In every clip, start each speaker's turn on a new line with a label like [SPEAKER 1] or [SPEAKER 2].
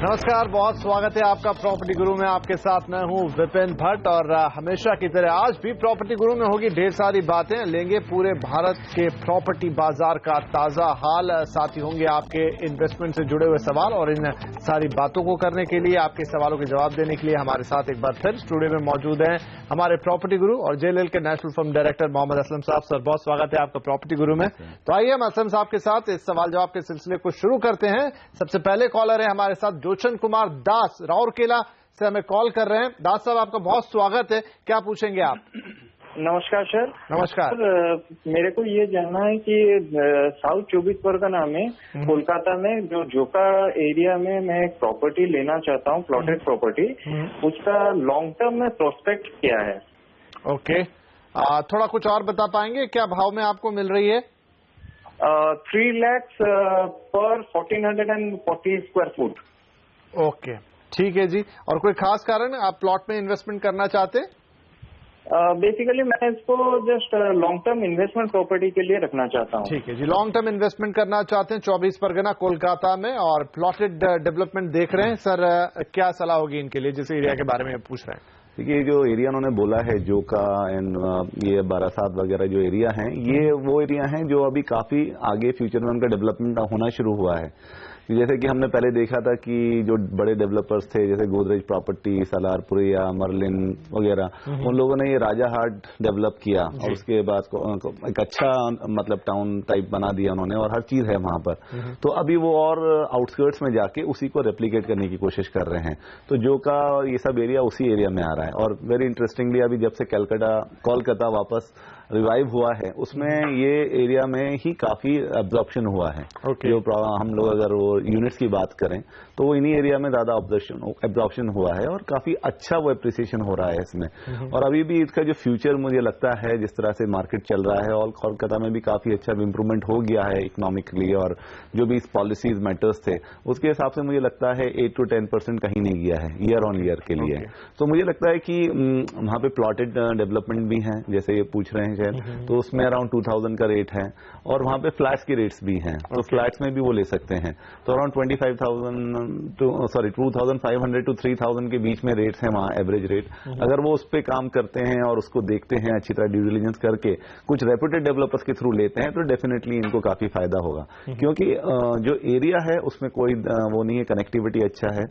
[SPEAKER 1] नमस्कार, बहुत स्वागत है आपका प्रॉपर्टी गुरु में। आपके साथ मैं हूं विपिन भट्ट और हमेशा की तरह आज भी प्रॉपर्टी गुरु में होगी ढेर सारी बातें। लेंगे पूरे भारत के प्रॉपर्टी बाजार का ताजा हाल, साथ ही होंगे आपके इन्वेस्टमेंट से जुड़े हुए सवाल। और इन सारी बातों को करने के लिए, आपके सवालों के जवाब देने के लिए हमारे साथ एक बार फिर स्टूडियो में मौजूद हैं हमारे प्रॉपर्टी गुरु और जेएलएल के national firm director Mohammad Aslam साहब। सर, बहुत स्वागत है आपका प्रॉपर्टी गुरु में। तो आइए हम असलम साहब के साथ इस सवाल जवाब के सिलसिले को शुरू करते हैं। सबसे पहले कॉलर है हमारे साथ जोचन कुमार दास, राउरकेला से हमें कॉल कर रहे हैं। दास साहब, आपका बहुत स्वागत है। क्या पूछेंगे आप?
[SPEAKER 2] नमस्कार सर।
[SPEAKER 1] नमस्कार
[SPEAKER 2] सर, मेरे को ये जानना है कि साउथ 24 परगना में कोलकाता में जो जोका एरिया में मैं एक प्रॉपर्टी लेना चाहता हूँ, प्लॉटेड प्रॉपर्टी, उसका लॉन्ग टर्म में प्रोस्पेक्ट क्या है?
[SPEAKER 1] ओके, थोड़ा कुछ और बता पाएंगे? क्या भाव में आपको मिल रही है?
[SPEAKER 2] 3 लाख पर 1440 स्क्वायर फुट।
[SPEAKER 1] ओके, ठीक है जी। और कोई खास कारण आप प्लॉट में इन्वेस्टमेंट करना चाहते हैं?
[SPEAKER 2] बेसिकली मैं इसको just long term investment property के लिए रखना चाहता हूँ।
[SPEAKER 1] ठीक है जी, लॉन्ग टर्म इन्वेस्टमेंट करना चाहते हैं 24 परगना कोलकाता में और प्लॉटेड डेवलपमेंट देख रहे हैं। सर, क्या सलाह होगी इनके लिए जिस एरिया के बारे में पूछ रहे हैं?
[SPEAKER 3] देखिए, जो एरिया उन्होंने बोला है जोका एंड ये बारासात वगैरह जो एरिया हैं, ये वो एरिया हैं जो अभी काफी आगे फ्यूचर में उनका डेवलपमेंट होना शुरू हुआ है। जैसे कि हमने पहले देखा था कि जो बड़े डेवलपर्स थे जैसे गोदरेज प्रॉपर्टी, सलारपुरिया, मर्लिन वगैरह, उन लोगों ने ये राजा हाट डेवलप किया और उसके बाद एक अच्छा मतलब टाउन टाइप बना दिया उन्होंने और हर चीज है वहां पर। तो अभी वो और आउटस्कर्ट्स में जाके उसी को रेप्लिकेट करने की कोशिश कर रहे हैं। तो जो का ये सब एरिया उसी एरिया में आ रहा है। और वेरी इंटरेस्टिंगली अभी जब से कोलकाता वापस रिवाइव हुआ है, उसमें ये एरिया में ही काफी एब्जॉर्प्शन हुआ है। जो हम लोग अगर वो यूनिट्स की बात करें तो वो इन्हीं एरिया में ज्यादा एब्जॉर्प्शन हुआ है और काफी अच्छा वो एप्रिसिएशन हो रहा है इसमें। और अभी भी इसका जो फ्यूचर मुझे लगता है जिस तरह से मार्केट चल रहा है और कोलकाता में भी काफी अच्छा इंप्रूवमेंट हो गया है इकोनॉमिकली, और जो भी पॉलिसीज मैटर्स थे उसके हिसाब से मुझे लगता है 8 to 10% कहीं नहीं गया है ईयर ऑन ईयर के लिए। तो मुझे लगता है कि वहां पे प्लॉटेड डेवलपमेंट भी है जैसे ये पूछ रहे हैं शायद, तो उसमें अराउंड 2000 का रेट है और वहां पे फ्लैट्स के रेट्स भी हैं। तो फ्लैट्स में भी वो ले सकते हैं। तो अराउंड 2500 to 3000 के बीच में रेट्स हैं वहां, एवरेज रेट। अगर वो उस पर काम करते हैं और उसको देखते हैं अच्छी तरह ड्यू डिलिजेंस करके, कुछ रेप्यूटेड डेवलपर्स के थ्रू लेते हैं, तो डेफिनेटली इनको काफी फायदा होगा। क्योंकि जो एरिया है उसमें कोई वो नहीं है, कनेक्टिविटी अच्छा है,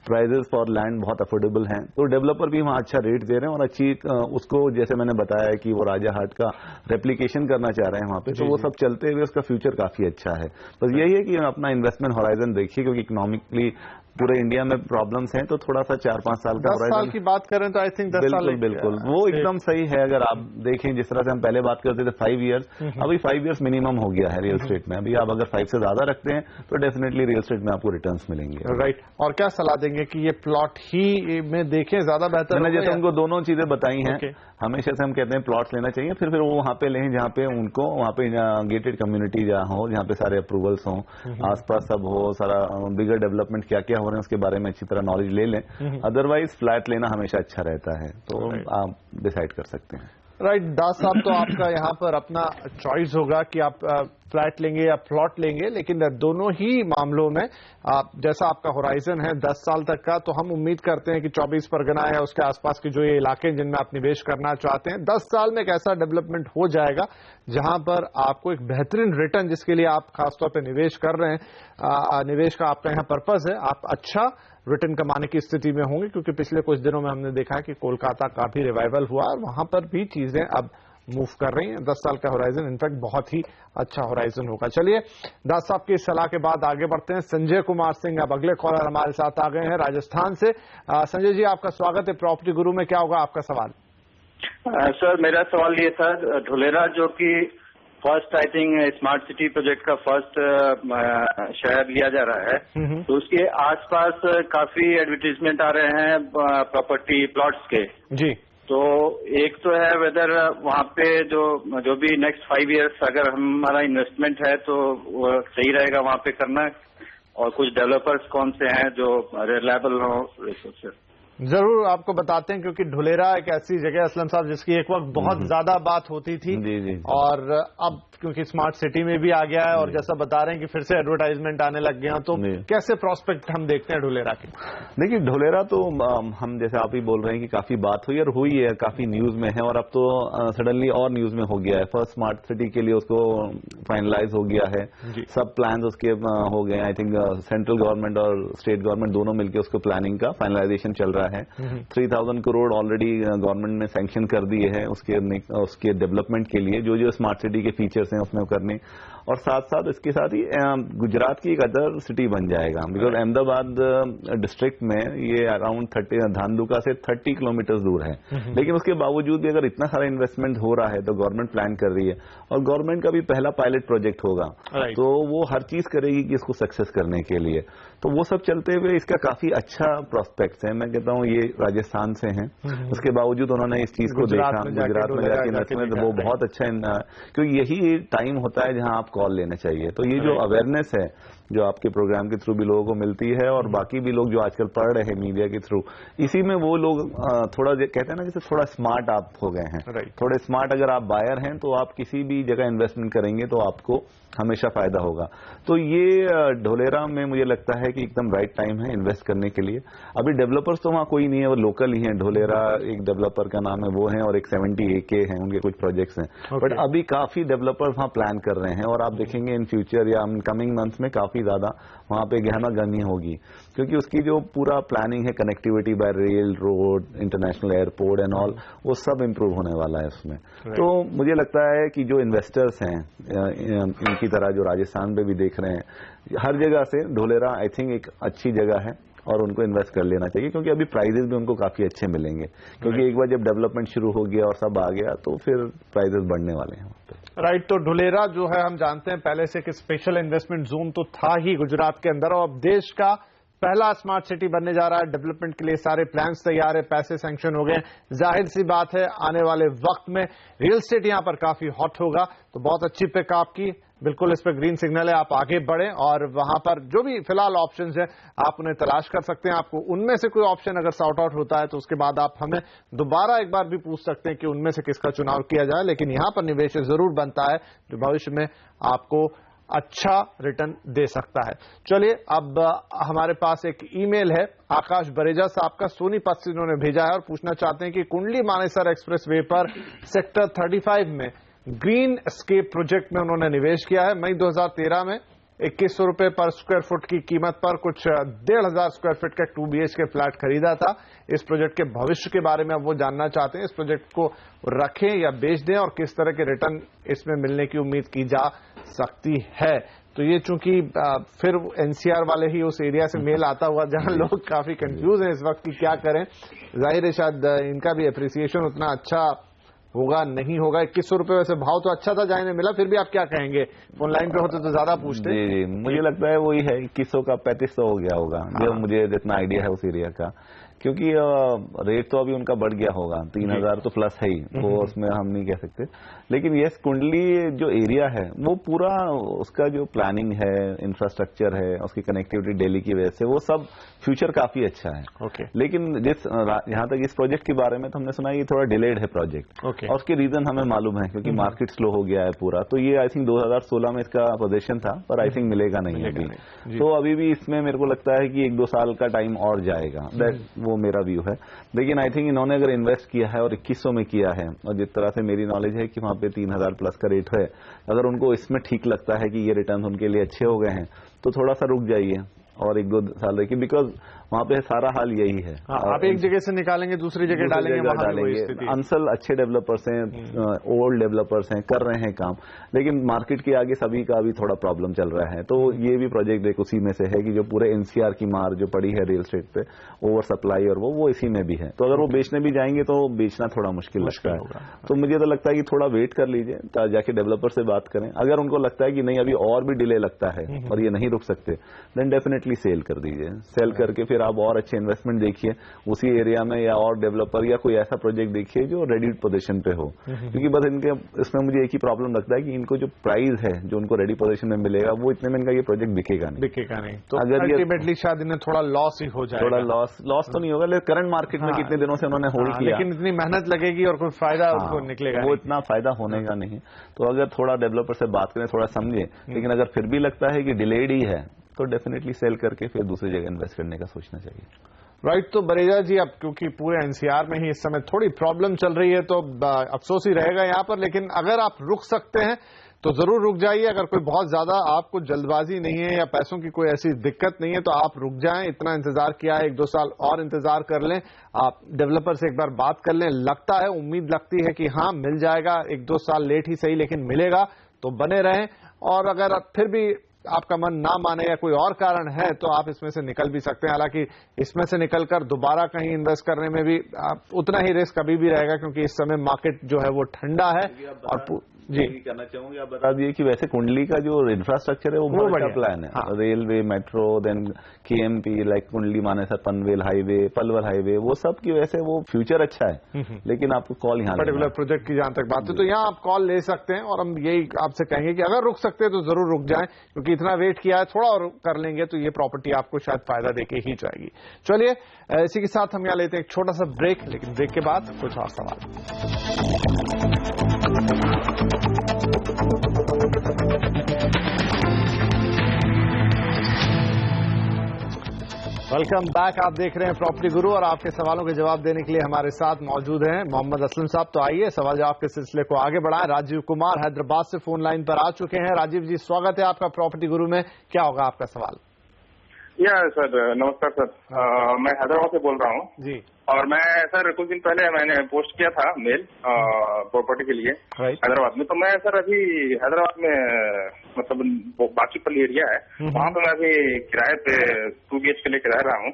[SPEAKER 3] प्राइजेस फॉर लैंड बहुत अफोर्डेबल हैं, तो डेवलपर भी वहां अच्छा रेट दे रहे हैं और अच्छी उसको जैसे मैंने बताया कि वो राजा हाट का रेप्लिकेशन करना चाह रहे हैं वहां पे, तो वो सब चलते हुए उसका फ्यूचर काफी अच्छा है। बस यही है कि अपना इन्वेस्टमेंट होराइजन देखिए, क्योंकि इकोनॉमिकली पूरे इंडिया में प्रॉब्लम्स हैं, तो थोड़ा सा 4-5 साल का
[SPEAKER 1] 10 साल की बात करें तो आई थिंक 10 साल
[SPEAKER 3] बिल्कुल वो एकदम सही है। अगर आप देखें जिस तरह से हम पहले बात करते थे 5 ईयर्स, अभी 5 ईयर्स मिनिमम हो गया है रियल एस्टेट में। अभी आप अगर 5 से ज्यादा रखते हैं तो डेफिनेटली रियल एस्टेट में आपको रिटर्न्स मिलेंगे।
[SPEAKER 1] राइट। और क्या सलाह देंगे कि ये प्लॉट ही में देखें ज्यादा बेहतर?
[SPEAKER 3] मैंने जैसे उनको दोनों चीजें बताई हैं, हमेशा से हम कहते हैं प्लॉट्स लेना चाहिए, फिर वो वहां पे लें जहां पे उनको वहां पे गेटेड कम्युनिटी जहां हो, जहां पे सारे अप्रूवल्स हों, आसपास सब हो, सारा बिगर डेवलपमेंट क्या क्या हो रहे हैं उसके बारे में अच्छी तरह नॉलेज ले लें। अदरवाइज फ्लैट लेना हमेशा अच्छा रहता है, तो आप डिसाइड कर सकते हैं।
[SPEAKER 1] राइट। दास साहब, तो आपका यहाँ पर अपना चॉइस होगा कि आप फ्लैट लेंगे या प्लॉट लेंगे, लेकिन दोनों ही मामलों में आप जैसा आपका होराइजन है 10 साल तक का, तो हम उम्मीद करते हैं कि 24 परगना या उसके आसपास के जो ये इलाके जिनमें आप निवेश करना चाहते हैं, 10 साल में एक ऐसा डेवलपमेंट हो जाएगा जहां पर आपको एक बेहतरीन रिटर्न, जिसके लिए आप खासतौर पर निवेश कर रहे हैं, निवेश का आपका यहाँ पर्पज है, आप अच्छा रिटर्न कमाने की स्थिति में होंगे। क्योंकि पिछले कुछ दिनों में हमने देखा है कि कोलकाता का भी रिवाइवल हुआ और वहां पर भी चीजें अब मूव कर रही हैं। 10 साल का होराइजन इनफैक्ट बहुत ही अच्छा होराइजन होगा। चलिए, दास साहब की सलाह के बाद आगे बढ़ते हैं। संजय कुमार सिंह अब अगले कॉलर हमारे साथ आ गए हैं राजस्थान से। संजय जी, आपका स्वागत है प्रॉपर्टी गुरु में। क्या होगा आपका सवाल?
[SPEAKER 4] सर, मेरा सवाल ये था, धुलेरा जो कि first I think smart city project का फर्स्ट शहर लिया जा रहा है, तो उसके आसपास काफी एडवर्टीजमेंट आ रहे हैं प्रॉपर्टी प्लॉट्स के जी। तो एक तो है वेदर वहाँ पे जो भी नेक्स्ट 5 ईयर्स अगर हमारा इन्वेस्टमेंट है तो वो सही रहेगा वहाँ पे करना, और कुछ डेवलपर्स कौन से हैं जो रिलायबल हो रिसोर्सेस?
[SPEAKER 1] जरूर आपको बताते हैं, क्योंकि ढुलेरा एक ऐसी जगह असलम साहब जिसकी एक वक्त बहुत ज्यादा बात होती थी
[SPEAKER 3] जी।
[SPEAKER 1] और अब क्योंकि स्मार्ट सिटी में भी आ गया है और जैसा बता रहे हैं कि फिर से एडवर्टाइजमेंट आने लग गया, तो कैसे प्रोस्पेक्ट हम देखते हैं ढुलेरा के?
[SPEAKER 3] देखिए ढुलेरा तो हम जैसे आप ही बोल रहे हैं कि काफी बात हुई और हुई है, काफी न्यूज में है और अब तो सडनली और न्यूज में हो गया है। फर्स्ट स्मार्ट सिटी के लिए उसको फाइनलाइज हो गया है, सब प्लान उसके हो गए। आई थिंक सेंट्रल गवर्नमेंट और स्टेट गवर्नमेंट दोनों मिलकर उसको प्लानिंग का फाइनलाइजेशन चल रहा है। 3000 करोड़ ऑलरेडी गवर्नमेंट ने सैंक्शन कर दिए हैं उसके डेवलपमेंट के लिए, जो स्मार्ट सिटी के फीचर्स हैं उसमें करने, और साथ साथ इसके साथ ही गुजरात की एक अदर सिटी बन जाएगा। बिकॉज अहमदाबाद डिस्ट्रिक्ट में ये अराउंड 30 धानदुका से 30 किलोमीटर दूर है, लेकिन उसके बावजूद भी अगर इतना सारा इन्वेस्टमेंट हो रहा है तो गवर्नमेंट प्लान कर रही है और गवर्नमेंट का भी पहला पायलट प्रोजेक्ट होगा, तो वो हर चीज करेगी कि इसको सक्सेस करने के लिए। तो वो सब चलते हुए इसका काफी अच्छा प्रोस्पेक्ट्स है। मैं कहता हूँ ये राजस्थान से हैं, उसके बावजूद उन्होंने इस चीज को देखा, गुजरात में जाके इन्वेस्टमेंट, वो बहुत अच्छा है, क्योंकि यही टाइम होता है जहां आप कॉल लेना चाहिए। तो ये जो अवेयरनेस है जो आपके प्रोग्राम के थ्रू भी लोगों को मिलती है और बाकी भी लोग जो आजकल पढ़ रहे हैं मीडिया के थ्रू, इसी में वो लोग थोड़ा कहते हैं ना जैसे थोड़ा स्मार्ट आप हो गए हैं। थोड़े स्मार्ट अगर आप बायर हैं तो आप किसी भी जगह इन्वेस्टमेंट करेंगे तो आपको हमेशा फायदा होगा। तो ये ढोलेरा में मुझे लगता है कि एकदम राइट टाइम है इन्वेस्ट करने के लिए। अभी डेवलपर्स तो वहां कोई नहीं है, वो लोकल ही है। ढोलेरा एक डेवलपर का नाम है वो है और एक 70AK है, उनके कुछ प्रोजेक्ट्स हैं। बट अभी काफी डेवलपर्स वहां प्लान कर रहे हैं और आप देखेंगे इन फ्यूचर या कमिंग मंथ्स में काफी ज्यादा वहां पे गहना गनी होगी, क्योंकि उसकी जो पूरा प्लानिंग है, connectivity bye rail, road, international airport and all, वो सब इम्प्रूव होने वाला है उसमें। तो मुझे लगता है कि जो इन्वेस्टर्स हैं इनकी तरह जो राजस्थान पे भी देख रहे हैं, हर जगह से ढोलेरा आई थिंक एक अच्छी जगह है और उनको इन्वेस्ट कर लेना चाहिए, क्योंकि अभी प्राइजेस भी उनको काफी अच्छे मिलेंगे, क्योंकि एक बार जब डेवलपमेंट शुरू हो गया और सब आ गया तो फिर प्राइजेस बढ़ने वाले हैं।
[SPEAKER 1] राइट, तो ढुलेरा जो है हम जानते हैं पहले से एक स्पेशल इन्वेस्टमेंट जोन तो था ही गुजरात के अंदर, और अब देश का पहला स्मार्ट सिटी बनने जा रहा है। डेवलपमेंट के लिए सारे प्लान्स तैयार है, पैसे सैंक्शन हो गए। जाहिर सी बात है आने वाले वक्त में रियल एस्टेट यहां पर काफी हॉट होगा, तो बहुत अच्छी पिक आपकी, बिल्कुल इस पर ग्रीन सिग्नल है, आप आगे बढ़ें और वहां पर जो भी फिलहाल ऑप्शंस है आप उन्हें तलाश कर सकते हैं। आपको उनमें से कोई ऑप्शन अगर सॉर्ट आउट होता है तो उसके बाद आप हमें दोबारा एक बार भी पूछ सकते हैं कि उनमें से किसका चुनाव किया जाए, लेकिन यहां पर निवेश जरूर बनता है जो भविष्य में आपको अच्छा रिटर्न दे सकता है। चलिए, अब हमारे पास एक ईमेल है आकाश बरेजा साहब का, सोनीपत से इन्होंने भेजा है और पूछना चाहते हैं कि कुंडली मानेसर एक्सप्रेसवे पर सेक्टर 35 में ग्रीन स्केप प्रोजेक्ट में उन्होंने निवेश किया है। मई 2013 में 2100 रुपए पर स्क्वायर फुट की कीमत पर कुछ 1500 स्क्वायर फीट का 2 BHK फ्लैट खरीदा था। इस प्रोजेक्ट के भविष्य के बारे में अब वो जानना चाहते हैं, इस प्रोजेक्ट को रखें या बेच दें और किस तरह के रिटर्न इसमें मिलने की उम्मीद की जा सकती है। तो ये चूंकि फिर NCR वाले ही उस एरिया से मेल आता हुआ जहां लोग काफी कंफ्यूज हैं इस वक्त कि क्या करें। जाहिर है शायद इनका भी अप्रिसिएशन उतना अच्छा होगा नहीं होगा। 2100 रुपए वैसे भाव तो अच्छा था जहाँ इन्हें मिला, फिर भी आप क्या कहेंगे? फोन लाइन पे होते तो ज्यादा पूछते।
[SPEAKER 3] जी, मुझे लगता है वही है 2100 का 3500 हो गया होगा, जो मुझे जितना आइडिया है उस एरिया का, क्योंकि रेट तो अभी उनका बढ़ गया होगा, 3000 तो प्लस है ही, वो उसमें हम नहीं कह सकते। लेकिन यस, कुंडली जो एरिया है वो पूरा उसका जो प्लानिंग है, इंफ्रास्ट्रक्चर है, उसकी कनेक्टिविटी दिल्ली की वजह से वो सब फ्यूचर काफी अच्छा है। लेकिन जिस यहाँ तक इस प्रोजेक्ट के बारे में तो हमने सुना ये थोड़ा डिलेड है प्रोजेक्ट, और उसके रीजन हमें मालूम है क्योंकि मार्केट स्लो हो गया है पूरा। तो ये आई थिंक 2016 में इसका पोजीशन था, पर आई थिंक मिलेगा नहीं अभी। तो अभी भी इसमें मेरे को लगता है कि 1-2 साल का टाइम और जाएगा, वो मेरा व्यू है। लेकिन आई थिंक इन्होंने अगर इन्वेस्ट किया है और 2100 में किया है, और जिस तरह से मेरी नॉलेज है कि वहां पे 3000 प्लस का रेट है, अगर उनको इसमें ठीक लगता है कि ये रिटर्न उनके लिए अच्छे हो गए हैं तो थोड़ा सा रुक जाइए और 1-2 साल रखिए, बिकॉज वहां पे सारा हाल यही है।
[SPEAKER 1] आप एक जगह से निकालेंगे दूसरी जगह डालेंगे,
[SPEAKER 3] अंसल अच्छे डेवलपर्स हैं, ओल्ड डेवलपर्स हैं, कर रहे हैं काम, लेकिन मार्केट के आगे सभी का भी थोड़ा प्रॉब्लम चल रहा है। तो ये भी प्रोजेक्ट एक उसी में से है कि जो पूरे NCR की मार जो पड़ी है रियल एस्टेट पे, ओवर सप्लाई और वो इसी में भी है। तो अगर वो बेचने भी जाएंगे तो बेचना थोड़ा मुश्किल लगता है। तो मुझे तो लगता है कि थोड़ा वेट कर लीजिए, जाके डेवलपर से बात करें। अगर उनको लगता है कि नहीं अभी और भी डिले लगता है और ये नहीं रुक सकते, देन डेफिनेटली सेल कर दीजिए। सेल करके फिर फिर आप और अच्छे इन्वेस्टमेंट देखिए उसी एरिया में, या और डेवलपर या कोई ऐसा प्रोजेक्ट देखिए जो रेडी पोजीशन पे हो। क्योंकि बस इनके इसमें मुझे एक ही प्रॉब्लम लगता है कि इनको जो प्राइस है जो उनको रेडी पोजीशन में मिलेगा वो इतने में इनका ये प्रोजेक्ट बिकेगा नहीं।
[SPEAKER 1] तो अगर अल्टीमेटली शायद इन्हें थोड़ा लॉस ही हो जाएगा।
[SPEAKER 3] थोड़ा लॉस तो नहीं होगा, लेकिन करंट मार्केट में कितने दिनों से उन्होंने होल्ड किया,
[SPEAKER 1] लेकिन इतनी मेहनत लगेगी और कोई फायदा उनको निकलेगा,
[SPEAKER 3] वो इतना फायदा होने का नहीं। तो अगर थोड़ा डेवलपर से बात करें, थोड़ा समझे, लेकिन अगर फिर भी लगता है कि डिलेड ही है तो डेफिनेटली सेल करके फिर दूसरी जगह इन्वेस्ट करने का सोचना चाहिए।
[SPEAKER 1] राइट। तो बरेजा जी, अब क्योंकि पूरे एनसीआर में ही इस समय थोड़ी प्रॉब्लम चल रही है तो अफसोस ही रहेगा यहाँ पर, लेकिन अगर आप रुक सकते हैं तो जरूर रुक जाइए। अगर कोई बहुत ज्यादा आपको जल्दबाजी नहीं है या पैसों की कोई ऐसी दिक्कत नहीं है तो आप रुक जाएं। इतना इंतजार किया है, 1-2 साल और इंतजार कर लें, आप डेवलपर से एक बार बात कर लें। लगता है, उम्मीद लगती है कि हाँ मिल जाएगा, 1-2 साल लेट ही सही लेकिन मिलेगा, तो बने रहें। और अगर फिर भी आपका मन ना माने या कोई और कारण है तो आप इसमें से निकल भी सकते हैं। हालांकि इसमें से निकलकर दोबारा कहीं इन्वेस्ट करने में भी उतना ही रिस्क अभी भी रहेगा, क्योंकि इस समय मार्केट जो है वो ठंडा है। और जी
[SPEAKER 3] करना चाहूंगी, आप बता दिए कि वैसे कुंडली का जो इंफ्रास्ट्रक्चर है वो बहुत अच्छा प्लान है। Railway, metro, then KMP, like Kundli Manesar Panvel highway, Palwal highway, वो सब की वैसे वो फ्यूचर अच्छा है। लेकिन आपको कॉल यहाँ
[SPEAKER 1] पर्टिकुलर प्रोजेक्ट की जहां तक बात है तो यहाँ आप कॉल ले सकते हैं। और हम यही आपसे कहेंगे कि अगर रुक सकते हैं तो जरूर रुक जाएं, क्योंकि इतना वेट किया है, थोड़ा और कर लेंगे तो ये प्रॉपर्टी आपको शायद फायदा देके ही जाएगी। चलिए, इसी के साथ हम यहाँ लेते हैं एक छोटा सा ब्रेक, लेकिन ब्रेक के बाद कुछ और सवाल। Welcome back. आप देख रहे हैं प्रॉपर्टी गुरु और आपके सवालों के जवाब देने के लिए हमारे साथ मौजूद हैं मोहम्मद असलम साहब। तो आइए सवाल जवाब के सिलसिले को आगे बढ़ाएं। राजीव कुमार हैदराबाद से फोन लाइन पर आ चुके हैं। राजीव जी, स्वागत है आपका प्रॉपर्टी गुरु में। क्या होगा आपका सवाल?
[SPEAKER 5] या सर, नमस्कार सर। मैं हैदराबाद से बोल रहा हूँ जी। और मैं सर कुछ दिन पहले मैंने पोस्ट किया था मेल प्रॉपर्टी के लिए हैदराबाद में। तो मैं सर अभी हैदराबाद में मतलब बाचूपल्ली एरिया है, वहाँ पे मैं अभी किराए पे 2 BH के लिए किराया रहा हूँ।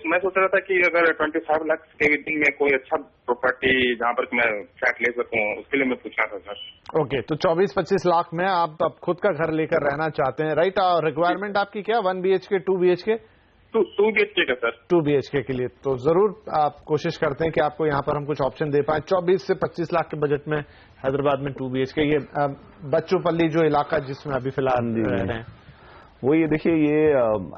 [SPEAKER 5] मैं सोच रहा था कि अगर 25 लाख के विदिन में कोई अच्छा प्रॉपर्टी जहाँ पर मैं फ्लैट ले सकूँ, उसके लिए मैं पूछना था सर।
[SPEAKER 1] ओके, तो 24-25 लाख में आप अब खुद का घर लेकर रहना चाहते हैं, राइट? और रिक्वायरमेंट आपकी क्या, 1 BHK, 2 BHK?
[SPEAKER 5] 2 BHK का सर।
[SPEAKER 1] 2 BHK के लिए तो जरूर आप कोशिश करते हैं कि आपको यहाँ पर हम कुछ ऑप्शन दे पाए। 24 से 25 लाख के बजट में हैदराबाद में 2 BHK, ये बच्चूपल्ली जो इलाका जिसमें अभी फिलहाल रह रहे हैं
[SPEAKER 3] वो ये देखिए, ये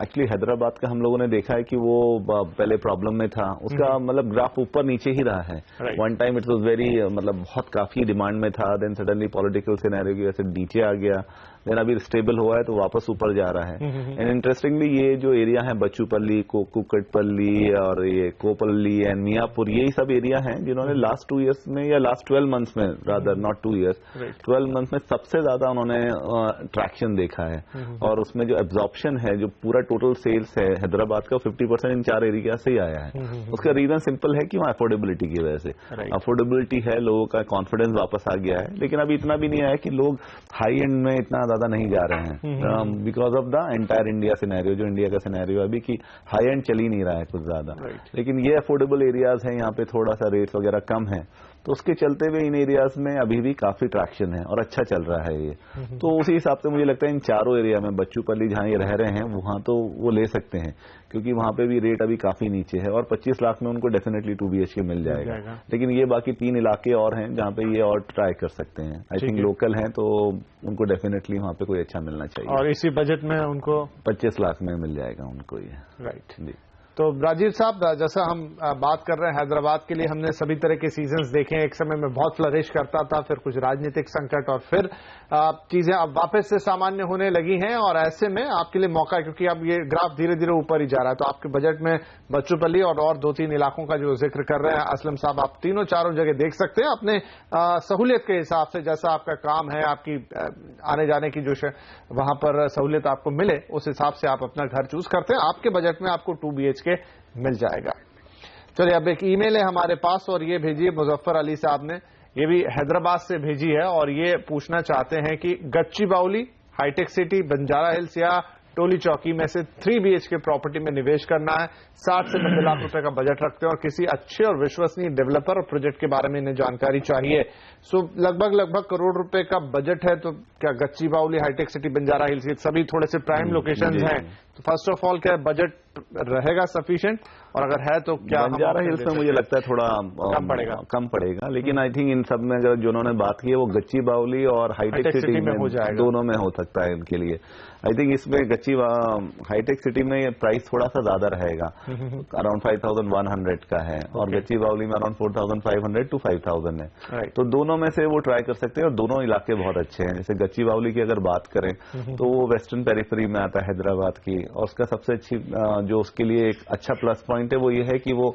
[SPEAKER 3] एक्चुअली हैदराबाद का हम लोगों ने देखा है कि वो पहले प्रॉब्लम में था, उसका मतलब ग्राफ ऊपर नीचे ही रहा है। One time it was very मतलब बहुत काफी डिमांड में था, देन सडनली पॉलिटिकल सिनेरियो की वजह से नीचे आ गया, देन अभी स्टेबल हुआ है तो वापस ऊपर जा रहा है। एंड इंटरेस्टिंगली ये जो एरिया है बच्चूपल्ली, कुकटपल्ली और ये कोपल्ली एंड मियापुर, यही सब एरिया हैं जिन्होंने लास्ट 2 ईयर्स में या लास्ट 12 मंथ्स में, रादर नॉट 2 ईयर्स, 12 मंथ्स में सबसे ज्यादा उन्होंने ट्रैक्शन देखा है। और उसमें जो एब्जॉर्प्शन है, जो पूरा टोटल सेल्स है हैदराबाद का, 50% इन 4 एरिया से ही आया है। उसका रीजन सिंपल है कि वहाँ अफोर्डेबिलिटी की वजह से, अफोर्डेबिलिटी है, लोगों का कॉन्फिडेंस वापस आ गया है। लेकिन अभी इतना भी नहीं आया कि लोग हाई एंड में इतना ज्यादा नहीं जा रहे हैं, because of the entire India scenario, जो इंडिया का सिनेरियो अभी कि हाई एंड चल ही नहीं रहा है कुछ ज्यादा। लेकिन ये अफोर्डेबल एरियाज हैं, यहाँ पे थोड़ा सा रेट्स वगैरह कम है, तो उसके चलते हुए इन एरियाज में अभी भी काफी ट्रैक्शन है और अच्छा चल रहा है ये। तो उसी हिसाब से मुझे लगता है इन चारों एरिया में, बच्चूपल्ली जहां ये रह रहे हैं वहां तो वो ले सकते हैं, क्योंकि वहां पे भी रेट अभी काफी नीचे है और 25 लाख में उनको डेफिनेटली 2 BHK मिल जाएगा। लेकिन ये बाकी 3 इलाके और हैं जहां पे ये और ट्राई कर सकते हैं। आई थिंक लोकल हैं तो उनको डेफिनेटली वहां पे कोई अच्छा मिलना चाहिए,
[SPEAKER 1] और इसी बजट में उनको
[SPEAKER 3] 25 लाख में मिल जाएगा उनको ये।
[SPEAKER 1] राइट जी। तो राजीव साहब, जैसा हम बात कर रहे हैं हैदराबाद के लिए, हमने सभी तरह के सीजन्स देखे हैं। एक समय में बहुत फ्लरिश करता था, फिर कुछ राजनीतिक संकट, और फिर चीजें अब वापस से सामान्य होने लगी हैं। और ऐसे में आपके लिए मौका है, क्योंकि अब ये ग्राफ धीरे धीरे ऊपर ही जा रहा है। तो आपके बजट में बच्चूपल्ली और 2-3 इलाकों का जो जिक्र कर रहे हैं असलम साहब, आप तीनों चारों जगह देख सकते हैं अपने सहूलियत के हिसाब से, जैसा आपका काम है, आपकी आने जाने की जो वहां पर सहूलियत आपको मिले, उस हिसाब से आप अपना घर चूज करते हैं। आपके बजट में आपको 2 BHK मिल जाएगा। चलिए, अब एक ईमेल है हमारे पास और ये भेजी है मुजफ्फर अली साहब ने, ये भी हैदराबाद से भेजी है और ये पूछना चाहते हैं कि गच्चीबाउली, हाईटेक सिटी, बंजारा हिल्स या टोली चौकी में से 3 BHK प्रॉपर्टी में निवेश करना है, 60 से 90 लाख रुपए का बजट रखते हैं और किसी अच्छे और विश्वसनीय डेवलपर और प्रोजेक्ट के बारे में इन्हें जानकारी चाहिए। सो लगभग करोड़ रुपए का बजट है। तो क्या गच्ची बावली, हाईटेक सिटी, बंजारा हिल्स, ये सभी थोड़े से प्राइम लोकेशंस हैं। तो फर्स्ट ऑफ ऑल क्या बजट रहेगा सफिशिएंट, और अगर है तो क्या
[SPEAKER 3] बंजारा हिल्स में मुझे लगता है थोड़ा कम पड़ेगा, लेकिन आई थिंक इन सब में अगर जो उन्होंने बात की है वो गच्ची बावली और हाईटेक सिटी में हो जाएगा, दोनों में हो सकता है इनके लिए। आई थिंक इसमें हाईटेक सिटी में प्राइस थोड़ा सा ज्यादा रहेगा, अराउंड 5100 का है, और गच्ची बावली में अराउंड 4500 to 5000 है। तो दोनों में से वो ट्राई कर सकते हैं और दोनों इलाके बहुत अच्छे हैं। जैसे गच्ची बावली की अगर बात करें तो वो वेस्टर्न पेरिफेरी में आता है हैदराबाद की, और उसका सबसे अच्छी जो उसके लिए एक अच्छा प्लस पॉइंट है वो ये है कि वो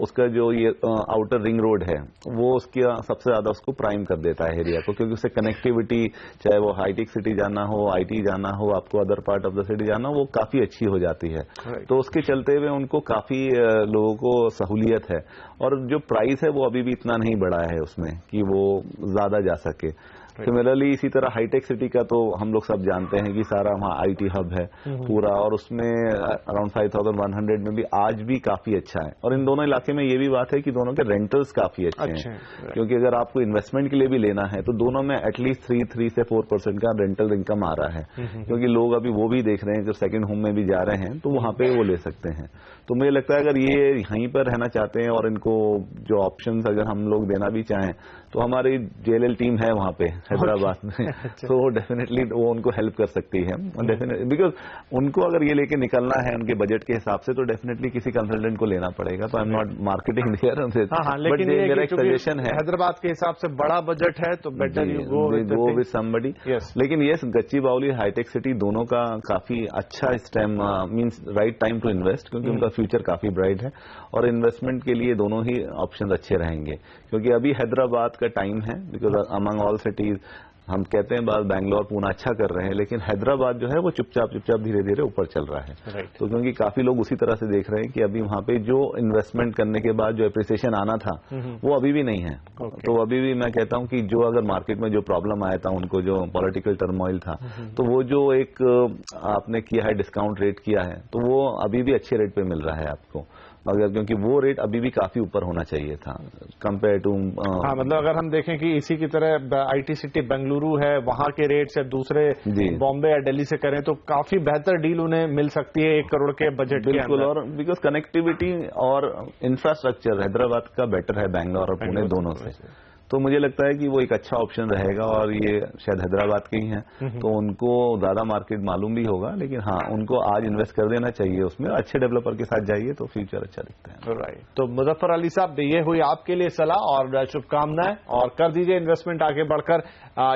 [SPEAKER 3] उसका जो ये आउटर रिंग रोड है वो उसकी सबसे ज्यादा उसको प्राइम कर देता है एरिया को, क्योंकि उससे कनेक्टिविटी, चाहे वो हाईटेक सिटी जाना हो, IT जाना हो, आपको other part of the city जाना हो, वो काफी अच्छी हो जाती है। तो उसके चलते हुए उनको काफी लोगों को सहूलियत है, और जो प्राइस है वो अभी भी इतना नहीं बढ़ा है उसमें कि वो ज्यादा जा सके। सिमिलरली इसी तरह हाईटेक सिटी का तो हम लोग सब जानते हैं कि सारा वहाँ IT हब है पूरा, और उसमें अराउंड 5100 में भी आज भी काफी अच्छा है। और इन दोनों इलाके में ये भी बात है कि दोनों के रेंटल्स काफी अच्छे हैं, क्योंकि अगर आपको इन्वेस्टमेंट के लिए भी लेना है तो दोनों में एटलीस्ट 3 से 4% का रेंटल इनकम आ रहा है, क्योंकि लोग अभी वो भी देख रहे हैं, जो सेकंड होम में भी जा रहे हैं तो वहां पे वो ले सकते हैं। तो मुझे लगता है अगर ये यहीं पर रहना चाहते हैं और इनको जो ऑप्शंस अगर हम लोग देना भी चाहें तो हमारी JLL टीम है वहां पे हैदराबाद में, तो डेफिनेटली वो उनको हेल्प कर सकती है, बिकॉज उनको अगर ये लेके निकलना है उनके बजट के हिसाब से तो डेफिनेटली किसी कंसल्टेंट को लेना पड़ेगा। तो I am not marketing there, but मेरा एक सजेशन है,
[SPEAKER 1] हैदराबाद के हिसाब से बड़ा बजट है तो better you go with
[SPEAKER 3] somebody. लेकिन ये गच्ची बावली, हाईटेक सिटी दोनों का काफी अच्छा इस time means right time to invest, क्योंकि उनका फ्यूचर काफी ब्राइट है और इन्वेस्टमेंट के लिए दोनों ही ऑप्शन अच्छे रहेंगे। क्योंकि अभी हैदराबाद का टाइम है, बिकॉज अमंग ऑल सिटीज हम कहते हैं बात बैंगलोर पूना अच्छा कर रहे हैं, लेकिन हैदराबाद जो है वो चुपचाप धीरे धीरे ऊपर चल रहा है। तो क्योंकि काफी लोग उसी तरह से देख रहे हैं कि अभी वहां पे जो इन्वेस्टमेंट करने के बाद जो एप्रिसिएशन आना था वो अभी भी नहीं है। तो अभी भी मैं कहता हूं कि जो अगर मार्केट में जो प्रॉब्लम आया था उनको, जो पॉलिटिकल टर्मोइल था, तो वो जो एक आपने किया है डिस्काउंट रेट किया है तो वो अभी भी अच्छे रेट पे मिल रहा है आपको, अगर क्योंकि वो रेट अभी भी काफी ऊपर होना चाहिए था कंपेयर टू।
[SPEAKER 1] हाँ, मतलब अगर हम देखें कि इसी की तरह IT सिटी बेंगलुरु है, वहां के रेट से दूसरे बॉम्बे या दिल्ली से करें तो काफी बेहतर डील उन्हें मिल सकती है 1 करोड़ के बजट के अंदर।
[SPEAKER 3] और बिकॉज कनेक्टिविटी और इंफ्रास्ट्रक्चर हैदराबाद का बेटर है बैंगलोर और पुणे दोनों से, तो मुझे लगता है कि वो एक अच्छा ऑप्शन रहेगा। और ये शायद हैदराबाद के ही हैं तो उनको ज्यादा मार्केट मालूम भी होगा, लेकिन हाँ उनको आज इन्वेस्ट कर देना चाहिए उसमें, अच्छे डेवलपर के साथ जाइए तो फ्यूचर अच्छा दिखता है।
[SPEAKER 1] राइट, तो मुजफ्फर अली साहब ये हुई आपके लिए सलाह और शुभकामनाएं, और कर दीजिए इन्वेस्टमेंट आगे बढ़कर।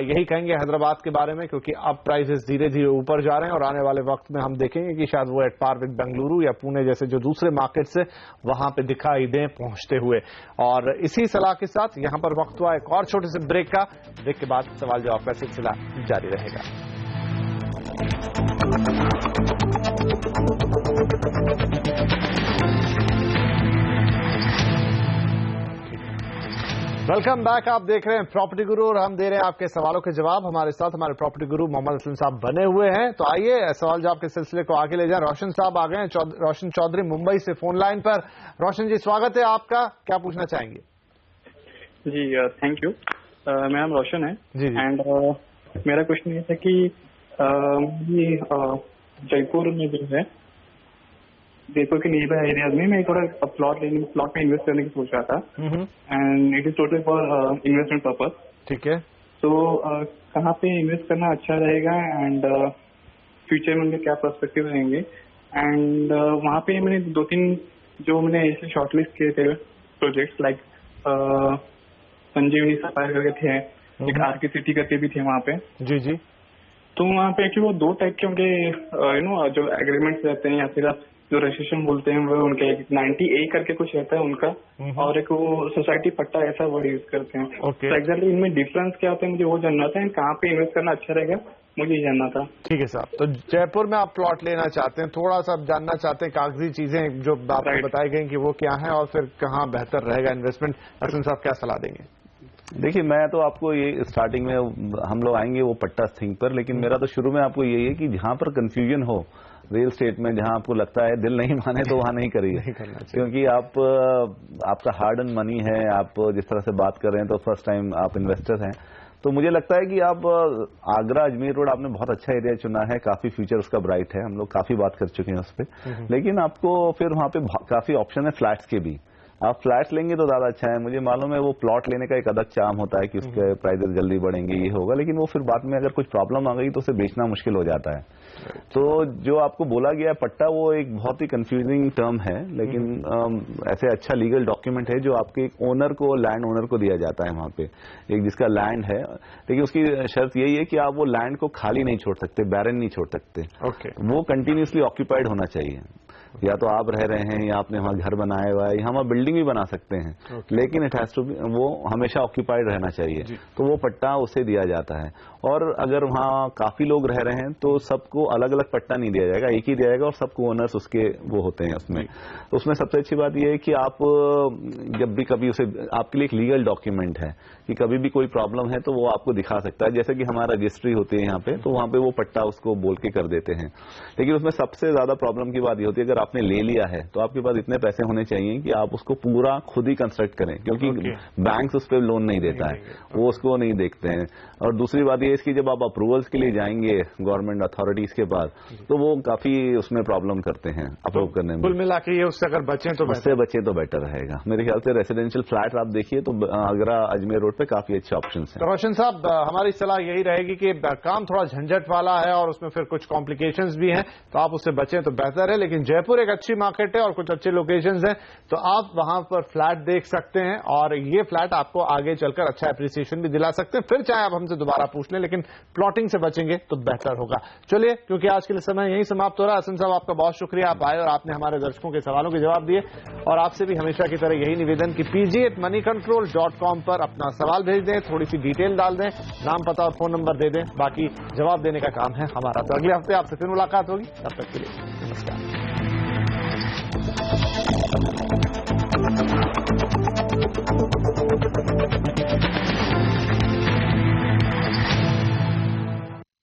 [SPEAKER 1] यही कहेंगे हैदराबाद के बारे में, क्योंकि अब प्राइसेस धीरे धीरे ऊपर जा रहे हैं और आने वाले वक्त में हम देखेंगे कि शायद वो एट पार विद बेंगलुरु या पुणे जैसे जो दूसरे मार्केट से वहां पे दिखाई दें पहुंचते हुए। और इसी सलाह के साथ यहां पर वक्त हुआ एक और छोटे से ब्रेक का। ब्रेक के बाद सवाल जवाब का सिलसिला जारी रहेगा। वेलकम बैक, आप देख रहे हैं प्रॉपर्टी गुरु और हम दे रहे हैं आपके सवालों के जवाब। हमारे साथ हमारे प्रॉपर्टी गुरु मोहम्मद असलम साहब बने हुए हैं, तो आइए सवाल जवाब के सिलसिले को आगे ले जाएं। रोशन साहब आ गए हैं, रोशन चौधरी मुंबई से फोन लाइन पर। रोशन जी स्वागत है आपका, क्या पूछना चाहेंगे?
[SPEAKER 6] जी थैंक यू। मेरा नाम रोशन है
[SPEAKER 1] जी।
[SPEAKER 6] एंड मेरा क्वेश्चन ये था कि जयपुर में जो है, जयपुर के नियर एरियाज में मैं थोड़ा प्लॉट में इन्वेस्ट करने की सोच रहा था and it is total for investment purpose.
[SPEAKER 1] ठीक है,
[SPEAKER 6] तो कहाँ पे इन्वेस्ट करना अच्छा रहेगा एंड फ्यूचर में उनके क्या पर्सपेक्टिव रहेंगे? एंड वहाँ पे मैंने 2-3 जो मैंने ऐसे शॉर्टलिस्ट किए थे प्रोजेक्ट्स लाइक संजीवनी सफायर करके थे, एक आरके सिटी करके भी थे वहाँ पे।
[SPEAKER 1] जी जी।
[SPEAKER 6] तो वहाँ पे एक्चुअली वो 2 टाइप के उनके जो एग्रीमेंट्स रहते हैं या फिर जो रजिस्ट्रेशन बोलते हैं वो उनके 90A करके कुछ रहता है उनका, और एक वो सोसाइटी पट्टा ऐसा वर्ड यूज करते हैं। तो एग्जैक्टली इनमें डिफरेंस क्या होता है मुझे वो जानना था, कहाँ पे इन्वेस्ट करना अच्छा रहेगा मुझे जानना था।
[SPEAKER 1] ठीक है साहब, तो जयपुर में आप प्लॉट लेना चाहते हैं, थोड़ा सा जानना चाहते हैं कागजी चीजें जो आपको बताई गई कि वो क्या है और फिर कहाँ बेहतर रहेगा इन्वेस्टमेंट। असलम साहब क्या सलाह देंगे?
[SPEAKER 3] देखिए, मैं तो आपको ये स्टार्टिंग में हम लोग आएंगे वो पट्टा थिंग पर, लेकिन मेरा तो शुरू में आपको यही है कि जहां पर कंफ्यूजन हो रियल स्टेट में, जहां आपको लगता है दिल नहीं माने तो वहां नहीं करिए, क्योंकि आपका हार्ड एंड मनी है। आप जिस तरह से बात कर रहे हैं तो फर्स्ट टाइम आप इन्वेस्टर हैं, तो मुझे लगता है कि आप आगरा अजमेर रोड आपने बहुत अच्छा एरिया चुना है, काफी फ्यूचर उसका ब्राइट है, हम लोग काफी बात कर चुके हैं उस पर। लेकिन आपको फिर वहां पे काफी ऑप्शन है फ्लैट्स के भी, आप फ्लैट्स लेंगे तो ज्यादा अच्छा है। मुझे मालूम है वो प्लॉट लेने का एक अलग चार्म होता है कि उसके प्राइसेस जल्दी बढ़ेंगे, ये होगा, लेकिन वो फिर बाद में अगर कुछ प्रॉब्लम आ गई तो उसे बेचना मुश्किल हो जाता है। तो जो आपको बोला गया पट्टा, वो एक बहुत ही कंफ्यूजिंग टर्म है, लेकिन ऐसे अच्छा लीगल डॉक्यूमेंट है जो आपके एक ओनर को, लैंड ओनर को दिया जाता है वहां पे, एक जिसका लैंड है। लेकिन उसकी शर्त यही है कि आप वो लैंड को खाली नहीं छोड़ सकते, बैरन नहीं छोड़ सकते, वो कंटिन्यूसली ऑक्यूपाइड होना चाहिए। या तो आप रह रहे हैं या आपने वहां घर बनाया हुआ है, यहाँ बिल्डिंग भी बना सकते हैं, लेकिन इट हैज टू बी, वो हमेशा ऑक्यूपाइड रहना चाहिए, तो वो पट्टा उसे दिया जाता है। और अगर वहाँ काफी लोग रह रहे हैं तो सबको अलग अलग पट्टा नहीं दिया जाएगा, एक ही दिया जाएगा और सबको ओनर्स उसके वो होते हैं उसमें। तो उसमें सबसे अच्छी बात यह है कि आप जब भी कभी उसे, आपके लिए एक लीगल डॉक्यूमेंट है कि कभी भी कोई प्रॉब्लम है तो वो आपको दिखा सकता है। जैसे कि हमारा रजिस्ट्री होती है यहाँ पे, तो वहां पे वो पट्टा उसको बोल के कर देते हैं। लेकिन उसमें सबसे ज्यादा प्रॉब्लम की बात ये होती है, अगर आपने ले लिया है तो आपके पास इतने पैसे होने चाहिए कि आप उसको पूरा खुद ही कंस्ट्रक्ट करें, क्योंकि बैंक उस पर लोन नहीं देता है, वो उसको नहीं देखते हैं। और दूसरी बात ये इसकी, जब आप अप्रूवल्स के लिए जाएंगे गवर्नमेंट अथॉरिटीज के पास, तो वो काफी उसमें प्रॉब्लम करते हैं अप्रूव करने में।
[SPEAKER 1] कुल मिला के ये उससे अगर बचे
[SPEAKER 3] तो बेटर रहेगा मेरे ख्याल से। रेसिडेंशियल फ्लैट आप देखिए तो आगरा अजमेर रोड पे काफी अच्छे ऑप्शन हैं।
[SPEAKER 1] रोशन साहब, हमारी सलाह यही रहेगी कि काम थोड़ा झंझट वाला है और उसमें फिर कुछ कॉम्प्लिकेशंस भी हैं, तो आप उससे बचें तो बेहतर है। लेकिन जयपुर एक अच्छी मार्केट है और कुछ अच्छे लोकेशंस हैं, तो आप वहां पर फ्लैट देख सकते हैं और ये फ्लैट आपको आगे चलकर अच्छा एप्रिसिएशन भी दिला सकते हैं। फिर चाहे आप हमसे दोबारा पूछ लें, लेकिन प्लॉटिंग से बचेंगे तो बेहतर होगा। चलिए, क्योंकि आज के लिए समय यही समाप्त हो रहा है। हसन साहब, आपका बहुत शुक्रिया, आप आए और आपने हमारे दर्शकों के सवालों के जवाब दिए। और आपसे भी हमेशा की तरह यही निवेदन कि pg@moneycontrol.com पर अपना सवाल भेज दें, थोड़ी सी डिटेल डाल दें, नाम, पता और फोन नंबर दे दें, बाकी जवाब देने का काम है हमारा। तो अगले हफ्ते आपसे फिर मुलाकात होगी, तब तक के लिए नमस्कार।